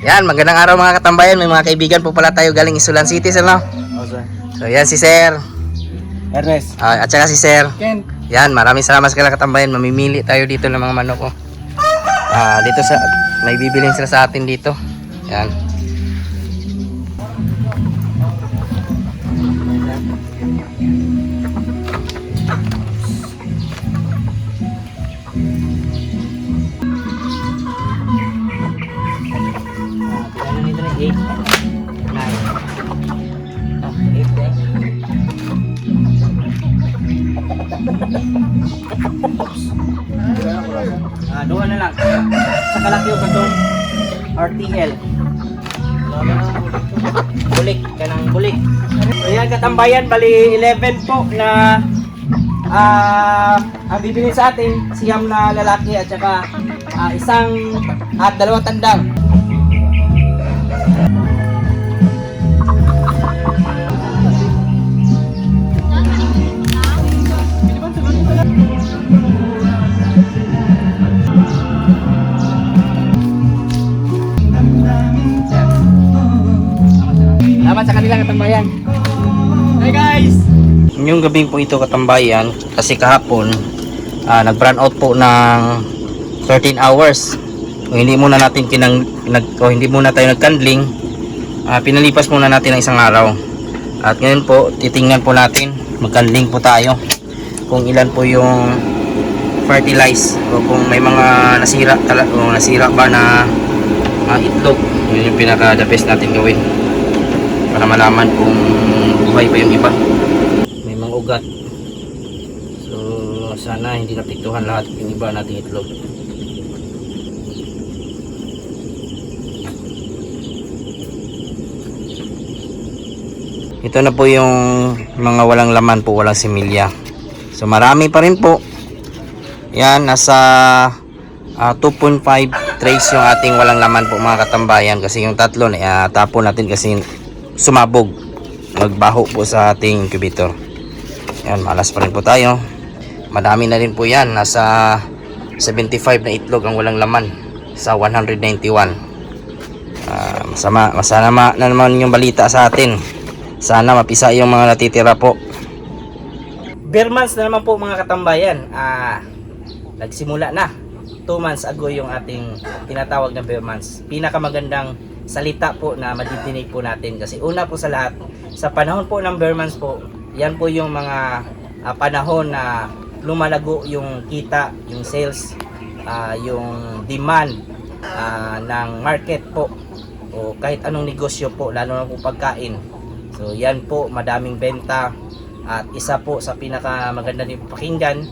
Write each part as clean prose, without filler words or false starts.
Yan, magandang araw mga katambayan. May mga kaibigan po pala tayo galing Isulan City, sir, no? Oh, sir. So yan si Sir Ernest. at saka si Sir. Ken. Yan, maraming salamat sa kanila katambayan. Mamimili tayo dito ng mga manok, oh. Dito sa may bibilin sila sa atin dito. Yan. Ano nito na 8? 8 duha na lang. Sa kalaki yung katong RTL. Bulik, kanang bulik. So yan katambayan, bali 11 po na ang bibili sa atin, siyam na lalaki at saka isang at dalawang tandang. Salamat sa kanila katambayan. Hey guys! Yung gabing po ito katambayan, kasi kahapon nag-run out po ng 13 hours. Kung hindi muna natin hindi muna tayo nag-candling, pinalipas muna natin ng isang araw. At ngayon po, titingnan po natin, mag-candling po tayo kung ilan po yung fertilize o kung may mga nasira ba na itlog. Yun yung pinaka the best natin gawin para malaman kung buhay pa yung iba. May mga ugat, so sana hindi napiktuhan lahat yung iba nating itlog. Ito na po yung mga walang laman po, walang similya. So marami pa rin po. Yan, nasa 2.5 trays yung ating walang laman po mga katambayan, kasi yung tatlo na tapon natin kasi sumabog, magbaho po sa ating incubator. Yan, malas pa rin po tayo. Madami na rin po yan, nasa 75 na itlog ang walang laman sa 191. Masama na naman yung balita sa atin. Sana mapisa yung mga natitira po. Bare months na naman po mga katambayan. Nagsimula na 2 months ago yung ating tinatawag na bare months. Pinakamagandang salita po na madidinig po natin, kasi una po sa lahat, sa panahon po ng bare months po, yan po yung mga panahon na lumalago yung kita, yung sales, yung demand ng market po, o kahit anong negosyo po, lalo na po pagkain. So yan po, madaming benta. At isa po sa pinakamaganda din pakinggan,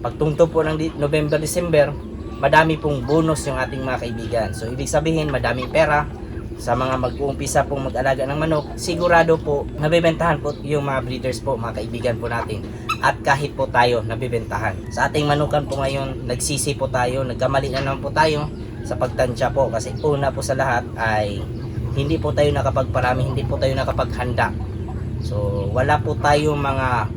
pagtungtong po ng November, December, madami pong bonus yung ating mga kaibigan. So ibig sabihin, madaming pera sa mga mag-uumpisa pong mag-alaga ng manok. Sigurado po nabibentahan po yung mga breeders po, mga kaibigan po natin. At kahit po tayo nabibentahan. Sa ating manukan po ngayon, nagsisi po tayo, nagkamali na naman po tayo sa pagtansya po, kasi una po sa lahat ay hindi po tayo nakapagparami, hindi po tayo nakapaghanda. So wala po tayong mga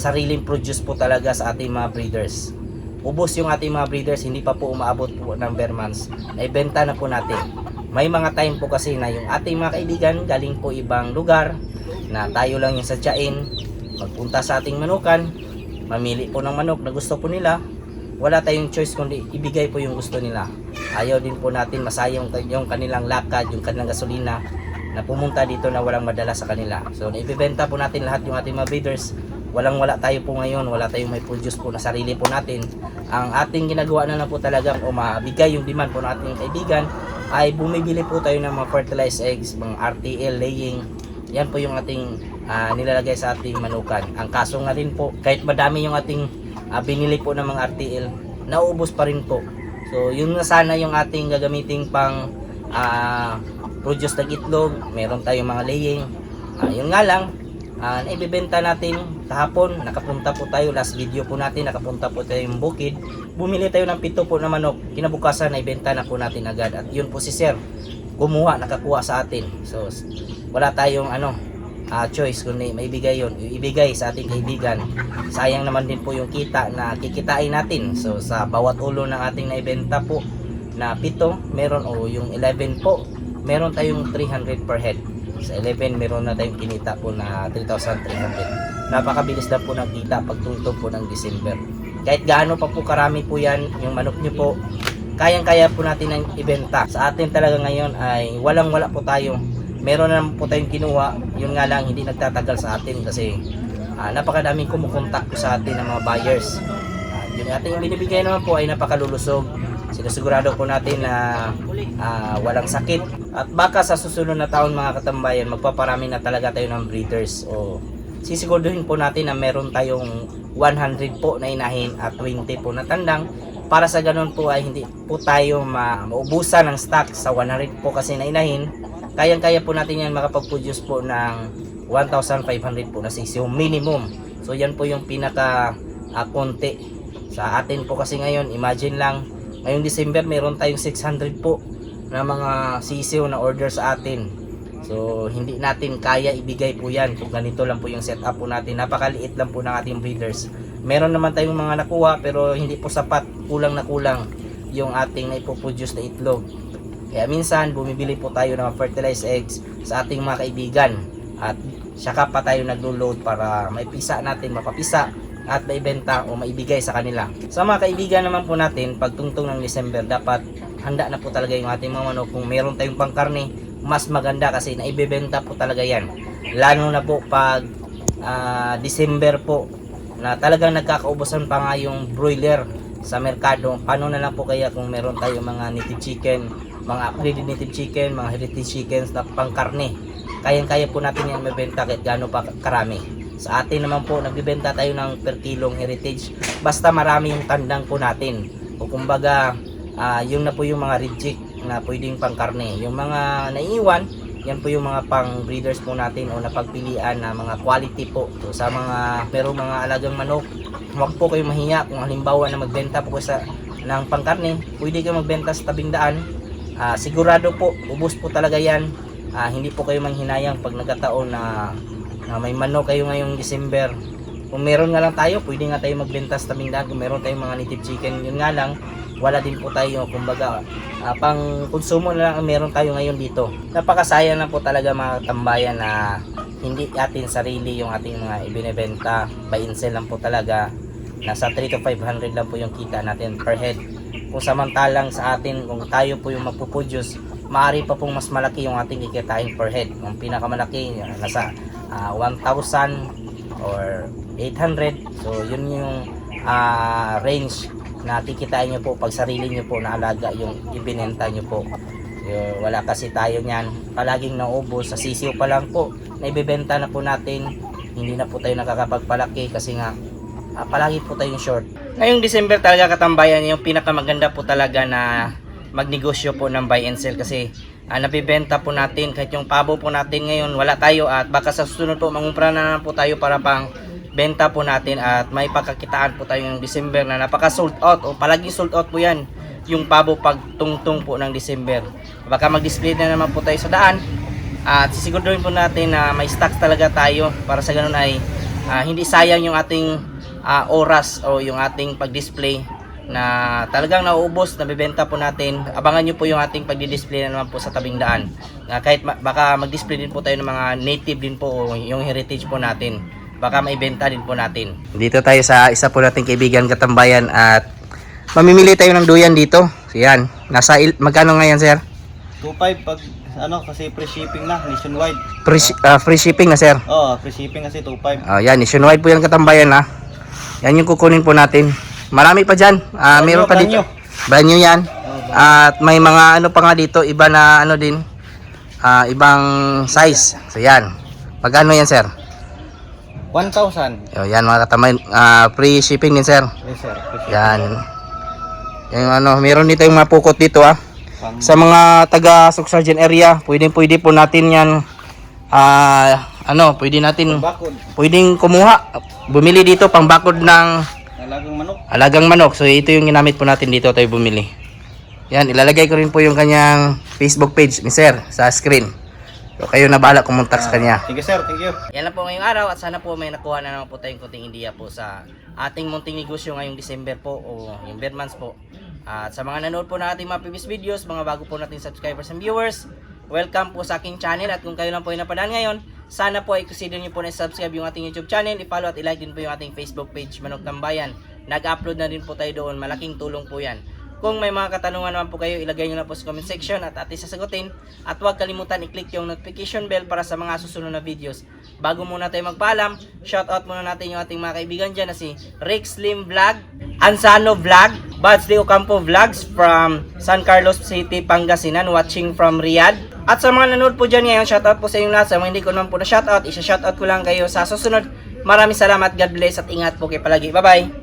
sariling produce po talaga sa ating mga breeders. Ubos yung ating mga breeders, hindi pa po umaabot po ng bare months, naibenta na po natin. May mga time po kasi na yung ating mga kaibigan galing po ibang lugar, na tayo lang yung sadyain magpunta sa ating manukan, mamili po ng manok na gusto po nila. Wala tayong choice kundi ibigay po yung gusto nila. Ayaw din po natin masayang yung kanilang lakad, yung kanilang gasolina na pumunta dito na walang madala sa kanila. So naibibenta po natin lahat yung ating mga breeders. Wala tayo po ngayon, wala tayong may produce po na sarili po natin. Ang ating ginagawa na lang po talagang mabigay yung demand po ng ating kaibigan ay bumibili po tayo ng mga fertilized eggs, mga RTL laying. Yan po yung ating nilalagay sa ating manukan. Ang kaso nga rin po, kahit madami yung ating binili po ng mga RTL, nauubos pa rin po. So yun na sana yung ating gagamiting pang produce ng itlog. Meron tayong mga laying. Yun nga lang, naibibenta natin kahapon. Nakapunta po tayo, last video po natin, nakapunta po tayo yung bukid. Bumili tayo ng 7 po na manok. Kinabukasan, naibenta na po natin agad. At yun po si Sir, nakakuha sa atin. So wala tayong choice kundi maibigay yun, ibigay sa ating kaibigan. Sayang naman din po yung kita na kikitain natin. So sa bawat ulo ng ating naibenta po na 7, meron o yung 11 po meron tayong 300 per head. Sa 11 meron na tayong kinita po na 3,300. Napakabilis lang po nakita pagtungtong po ng December. Kahit gaano pa po karami po yan yung manok nyo po, kayang-kaya po natin ang ibenta. Sa atin talaga ngayon ay walang-wala po tayo. Meron na po tayong kinuha, yun nga lang hindi nagtatagal sa atin kasi napakadaming kumukontak po sa atin ng mga buyers. Yung ating binibigay naman po ay napakalulusog. Sinusigurado po natin na walang sakit. At baka sa susunod na taon mga katambayan, magpaparami na talaga tayo ng breeders. O sisiguraduhin po natin na meron tayong 100 po na inahin at 20 po na tandang. Para sa ganun po ay hindi po tayo maubusan ng stock sa 100 po kasi na inahin. Kayang-kaya po natin yan makapag-produce po ng 1,500 po na sisiyo minimum. So yan po yung pinaka konti sa atin po kasi ngayon. Imagine lang, ngayong December meron tayong 600 po na mga sisiyo na order sa atin. So hindi natin kaya ibigay po yan kung ganito lang po yung setup po natin. Napakaliit lang po ng ating breeders. Meron naman tayong mga nakuha pero hindi po sapat, kulang na kulang yung ating naipoproduce na itlog. Kaya minsan bumibili po tayo ng fertilized eggs sa ating mga kaibigan at saka pa tayo naglo-load para maipisa natin, mapapisa at maibenta o maibigay sa kanila. Sa mga kaibigan naman po natin, pagtungtong ng December, dapat handa na po talaga yung ating mga manok. Kung meron tayong pangkarne, mas maganda kasi naibebenta po talaga yan. Lalo na po pag December po na talagang nagkakaubusan pa nga yung broiler sa merkado. Paano na lang po kaya kung meron tayong mga native chicken, mga upgraded native chicken, mga heritage chickens na pangkarne. Kayang-kaya po natin yan mabenta kahit gaano pa karami. Sa atin naman po, nagbibenta tayo ng per kilong heritage. Basta marami yung tandang po natin. O kumbaga, yung na po yung mga reject na pwedeng pangkarne. Yung mga naiiwan, yan po yung mga pang breeders po natin o napagpilian na mga quality po. So, sa mga merong mga alagang manok, huwag po kayo mahiya kung halimbawa na magbenta po kayo ng pangkarne. Pwede kayo magbenta sa tabing daan. Sigurado po, ubos po talaga yan. Hindi po kayo manghinayang pag nagkataon na may manok kayo ngayong December. Kung meron nga lang tayo, pwede nga tayo magbenta sa tabing daan. Kung meron tayong mga native chicken, yun nga lang, wala din po tayo. Kumbaga, pang konsumo na lang meron tayo ngayon dito. Napakasaya na po talaga mga tambayan na hindi atin sarili yung ating mga ibinebenta. Buy and sell lang po talaga. Nasa 3 to 500 lang po yung kita natin per head. Kung samantalang sa atin, kung tayo po yung magpuproduce, maaari pa pong mas malaki yung ating kikitain per head. Yung pinakamalaki, nasa 1,000 or 800. So, yun yung range na kikitain nyo po pag sarili nyo po na alaga yung ibinenta nyo po. Wala kasi tayo nyan. Palaging naubos. Sa sisiyo pa lang po, na ibibenta na po natin. Hindi na po tayo nakakapagpalaki kasi nga palagi po tayong short. Ngayong December talaga katambayan, yung pinakamaganda po talaga na magnegosyo po ng buy and sell kasi nabibenta po natin kahit yung pabo po natin ngayon wala tayo at baka sa susunod po mangumpra na naman po tayo para pang benta po natin at may pagkakitaan po tayo ng December na napaka sold out o palaging sold out po yan yung pabo pag tungtong po ng December. Baka mag-display na naman po tayo sa daan at sisiguraduhin po natin na may stocks talaga tayo para sa ganun ay hindi sayang yung ating oras o yung ating pag-display na talagang nauubos, nabibenta po natin. Abangan nyo po yung ating pagdi-display na naman po sa tabing daan. Kahit baka mag-display din po tayo ng mga native din po o yung heritage po natin. Baka maibenta din po natin. Dito tayo sa isa po nating kaibigan katambayan at mamimili tayo ng duyan dito. So yan, magkano ngayon sir? 2.5 pag kasi free shipping na nationwide. Free shipping na sir? Oo, free shipping kasi 2.5. Yan, nationwide po yan katambayan ha. Yan yung kukunin po natin. Marami pa dyan. Meron pa dito. Brand new yan. At may mga pa nga dito, iba na din. Ibang size. So yan. Magkano yan sir? 1,000. Yan mga katambayan. Free shipping din sir. Yes sir. Yan. Yung meron dito yung mga pukot dito sa mga taga Suksargen area, pwede po natin yan pwede natin pwedeng kumuha, bumili dito pang bakod ng alagang manok. So ito yung ginamit po natin dito tayo bumili. Yan, ilalagay ko rin po yung kanyang Facebook page ni sir sa screen. So kayo na bahala kumontak sa kanya. Thank you sir, thank you. Yan lang po ngayong araw at sana po may nakuha na naman po tayong kunting idea po sa ating munting negosyo ngayong December po o yung bear months po. At sa mga nanood po na ating mga previous videos, mga bago po nating subscribers and viewers, welcome po sa aking channel. At kung kayo lang po ay napadaan ngayon, sana po ay consider nyo po na subscribe yung ating YouTube channel, i-follow at i-like din po yung ating Facebook page, Manok Tambayan. Nag-upload na din po tayo doon, malaking tulong po yan. Kung may mga katanungan naman po kayo, ilagay nyo na po sa comment section at ating sasagutin. At huwag kalimutan i-click yung notification bell para sa mga susunod na videos. Bago muna tayo magpaalam, shoutout muna natin yung ating mga kaibigan dyan na si Rick Slim Vlog, Ansano Vlog, Buds de Ocampo Vlogs from San Carlos City, Pangasinan, watching from Riyadh. At sa mga nanood po dyan ngayon, shoutout po sa inyo lahat. Sa mga hindi ko naman po na shoutout, isa-shoutout ko lang kayo sa susunod. Maraming salamat, God bless at ingat po kayo palagi. Bye-bye!